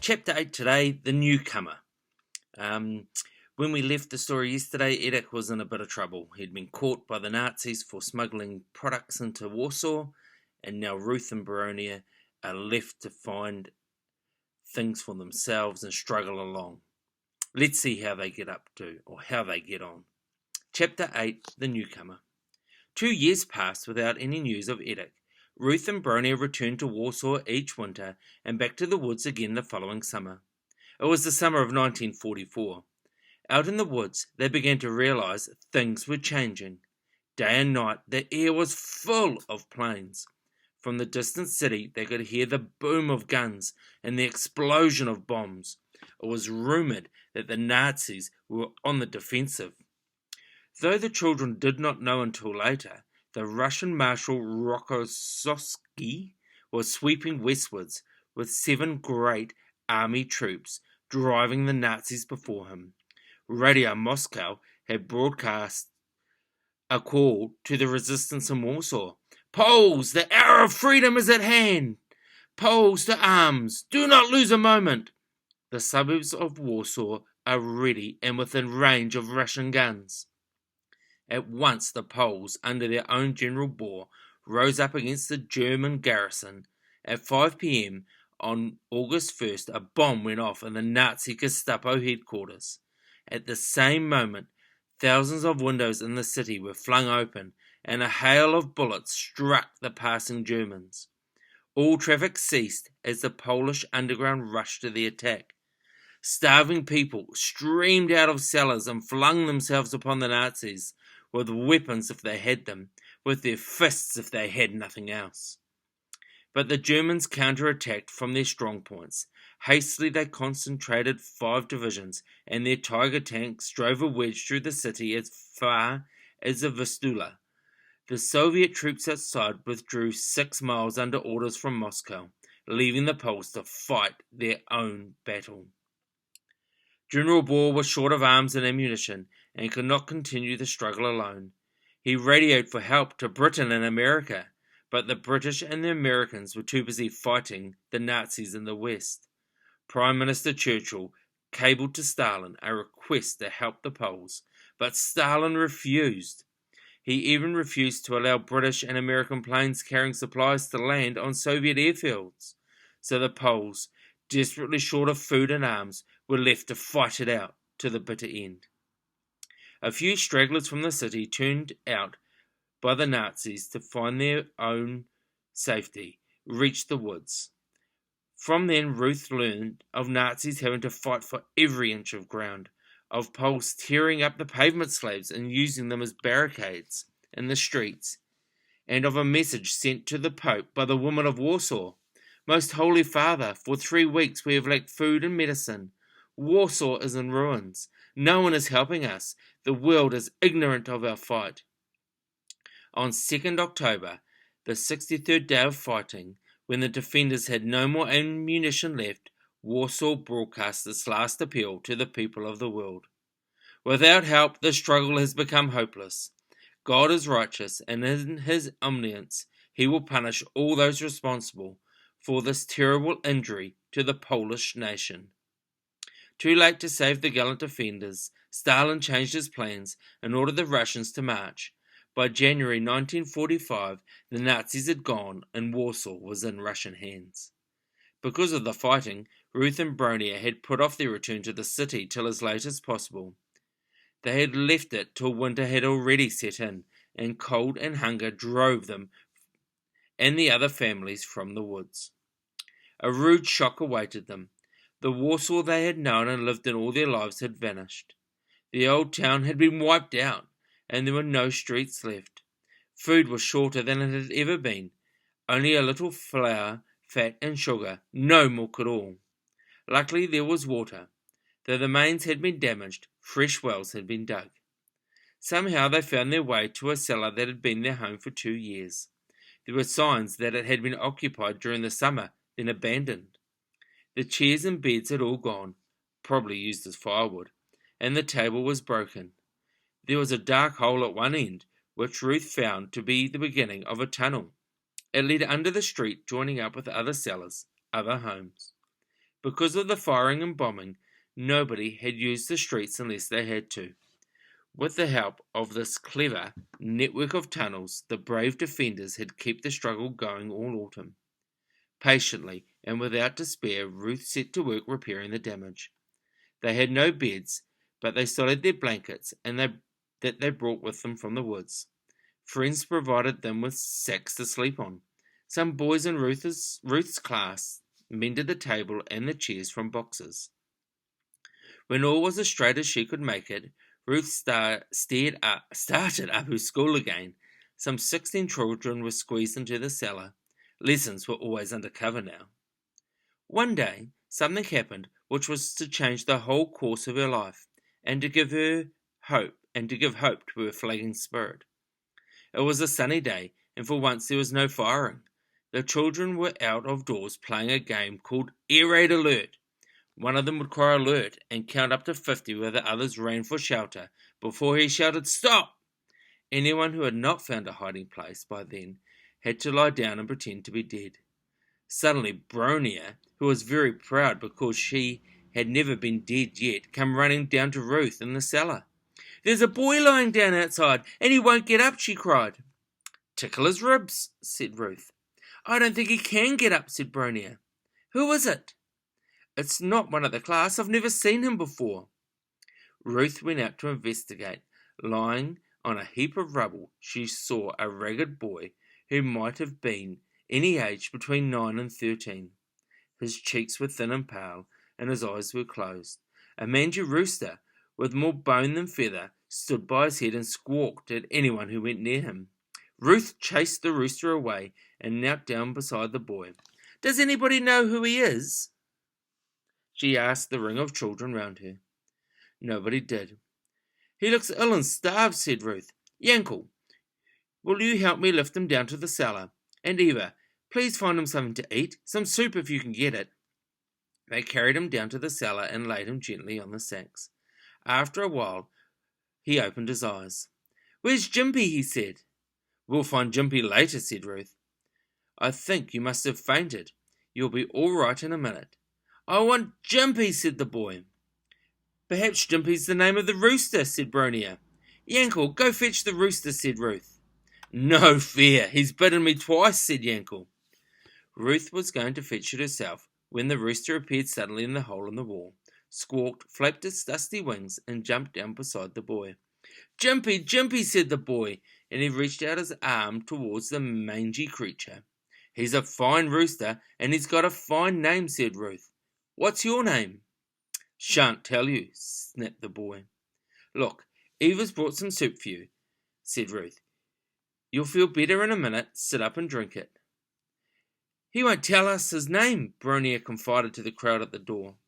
Chapter 8 today, the newcomer. When we left the story yesterday, Edek was in a bit of trouble. He'd been caught by the Nazis for smuggling products into Warsaw, and now Ruth and Baronia are left to find things for themselves and struggle along. Let's see how they get up to, or how they get on. Chapter 8, the newcomer. 2 years passed without any news of Edek. Ruth and Baronia returned to Warsaw each winter and back to the woods again the following summer. It was the summer of 1944. Out in the woods, they began to realize things were changing. Day and night, the air was full of planes. From the distant city, they could hear the boom of guns and the explosion of bombs. It was rumored that the Nazis were on the defensive. Though the children did not know until later, the Russian Marshal Rokossovsky was sweeping westwards with 7 great army troops driving the Nazis before him. Radio Moscow had broadcast a call to the resistance in Warsaw. Poles, the hour of freedom is at hand! Poles to arms! Do not lose a moment! The suburbs of Warsaw are ready and within range of Russian guns. At once the Poles, under their own General Bohr, rose up against the German garrison. At 5 p.m. on August 1st, a bomb went off in the Nazi Gestapo headquarters. At the same moment, thousands of windows in the city were flung open, and a hail of bullets struck the passing Germans. All traffic ceased as the Polish underground rushed to the attack. Starving people streamed out of cellars and flung themselves upon the Nazis, with weapons if they had them, with their fists if they had nothing else. But the Germans counterattacked from their strong points. Hastily they concentrated 5 divisions, and their Tiger tanks drove a wedge through the city as far as the Vistula. The Soviet troops outside withdrew 6 miles under orders from Moscow, leaving the Poles to fight their own battle. General Bohr was short of arms and ammunition, and could not continue the struggle alone. He radioed for help to Britain and America, but the British and the Americans were too busy fighting the Nazis in the West. Prime Minister Churchill cabled to Stalin a request to help the Poles, but Stalin refused. He even refused to allow British and American planes carrying supplies to land on Soviet airfields. So the Poles, desperately short of food and arms, were left to fight it out to the bitter end. A few stragglers from the city turned out by the Nazis to find their own safety reached the woods. From then, Ruth learned of Nazis having to fight for every inch of ground, of Poles tearing up the pavement slabs and using them as barricades in the streets, and of a message sent to the Pope by the woman of Warsaw. Most Holy Father, for 3 weeks we have lacked food and medicine. Warsaw is in ruins. No one is helping us. The world is ignorant of our fight. On 2nd October, the 63rd day of fighting, when the defenders had no more ammunition left, Warsaw broadcast its last appeal to the people of the world. Without help, the struggle has become hopeless. God is righteous, and in his omniscience, he will punish all those responsible for this terrible injury to the Polish nation. Too late to save the gallant defenders, Stalin changed his plans and ordered the Russians to march. By January 1945, the Nazis had gone and Warsaw was in Russian hands. Because of the fighting, Ruth and Baronia had put off their return to the city till as late as possible. They had left it till winter had already set in, and cold and hunger drove them and the other families from the woods. A rude shock awaited them. The Warsaw they had known and lived in all their lives had vanished. The old town had been wiped out, and there were no streets left. Food was shorter than it had ever been, only a little flour, fat and sugar, no milk at all. Luckily there was water. Though the mains had been damaged, fresh wells had been dug. Somehow they found their way to a cellar that had been their home for 2 years. There were signs that it had been occupied during the summer, then abandoned. The chairs and beds had all gone, probably used as firewood, and the table was broken. There was a dark hole at one end, which Ruth found to be the beginning of a tunnel. It led under the street, joining up with other cellars, other homes. Because of the firing and bombing, nobody had used the streets unless they had to. With the help of this clever network of tunnels, the brave defenders had kept the struggle going all autumn. Patiently and without despair, Ruth set to work repairing the damage. They had no beds, but they still had their blankets that they brought with them from the woods. Friends provided them with sacks to sleep on. Some boys in Ruth's class mended the table and the chairs from boxes. When all was as straight as she could make it, Ruth started up her school again. Some 16 children were squeezed into the cellar. Lessons were always under cover now. One day, something happened which was to change the whole course of her life, and to give hope to her flagging spirit. It was a sunny day, and for once there was no firing. The children were out of doors playing a game called Air Raid Alert. One of them would cry alert and count up to 50 while the others ran for shelter before he shouted, "Stop!" Anyone who had not found a hiding place by then had to lie down and pretend to be dead. Suddenly Bronia, who was very proud because she had never been dead yet, came running down to Ruth in the cellar. "There's a boy lying down outside, and he won't get up," she cried. "Tickle his ribs," said Ruth. "I don't think he can get up," said Bronia. "Who is it?" "It's not one of the class. I've never seen him before." Ruth went out to investigate. Lying on a heap of rubble, she saw a ragged boy who might have been any age between 9 and 13. His cheeks were thin and pale, and his eyes were closed. A mangy rooster, with more bone than feather, stood by his head and squawked at anyone who went near him. Ruth chased the rooster away and knelt down beside the boy. "Does anybody know who he is?" she asked the ring of children round her. Nobody did. "He looks ill and starved," said Ruth. "Yankel, will you help me lift him down to the cellar? And Eva, please find him something to eat, some soup if you can get it." They carried him down to the cellar and laid him gently on the sacks. After a while, he opened his eyes. "Where's Jimpy?" he said. "We'll find Jimpy later," said Ruth. "I think you must have fainted. You'll be all right in a minute." "I want Jimpy," said the boy. "Perhaps Jimpy's the name of the rooster," said Bronia. "Yankel, go fetch the rooster," said Ruth. "No fear, he's bitten me twice," said Yankel. Ruth was going to fetch it herself when the rooster appeared suddenly in the hole in the wall, squawked, flapped its dusty wings, and jumped down beside the boy. "Jimpy, Jimpy," said the boy, and he reached out his arm towards the mangy creature. "He's a fine rooster, and he's got a fine name," said Ruth. "What's your name?" "Shan't tell you," snapped the boy. "Look, Eva's brought some soup for you," said Ruth. "You'll feel better in a minute. Sit up and drink it." "He won't tell us his name," Bronia confided to the crowd at the door.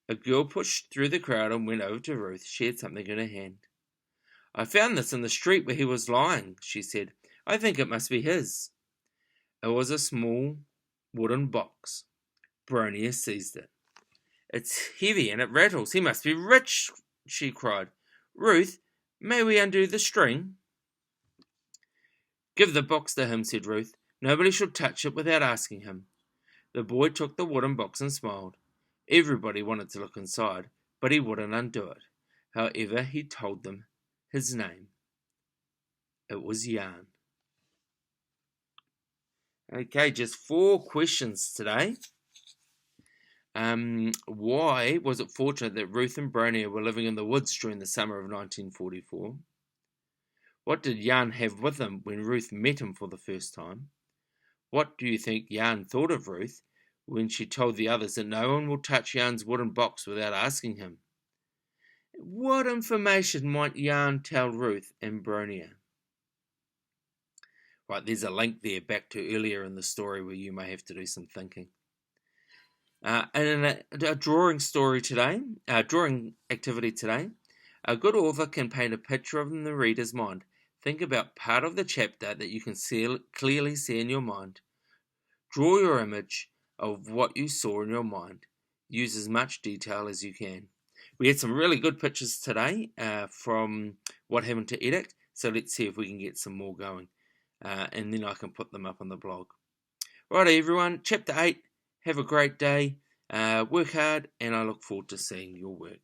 A girl pushed through the crowd and went over to Ruth. She had something in her hand. "I found this in the street where he was lying," she said. "I think it must be his." It was a small wooden box. Bronia seized it. "It's heavy and it rattles. He must be rich," she cried. "Ruth, may we undo the string?" "Give the box to him," said Ruth. "Nobody should touch it without asking him." The boy took the wooden box and smiled. Everybody wanted to look inside, but he wouldn't undo it. However, he told them his name. It was Jan. Okay, just 4 questions today. Why was it fortunate that Ruth and Bronia were living in the woods during the summer of 1944? What did Jan have with him when Ruth met him for the first time? What do you think Jan thought of Ruth when she told the others that no one will touch Jan's wooden box without asking him? What information might Jan tell Ruth and Bronia? Right, there's a link there back to earlier in the story where you may have to do some thinking. And in a drawing activity today, a good author can paint a picture of in the reader's mind. Think about part of the chapter that you can clearly see in your mind. Draw your image of what you saw in your mind. Use as much detail as you can. We had some really good pictures today from what happened to Edict, so let's see if we can get some more going. And then I can put them up on the blog. Righto everyone, Chapter 8. Have a great day. Work hard, and I look forward to seeing your work.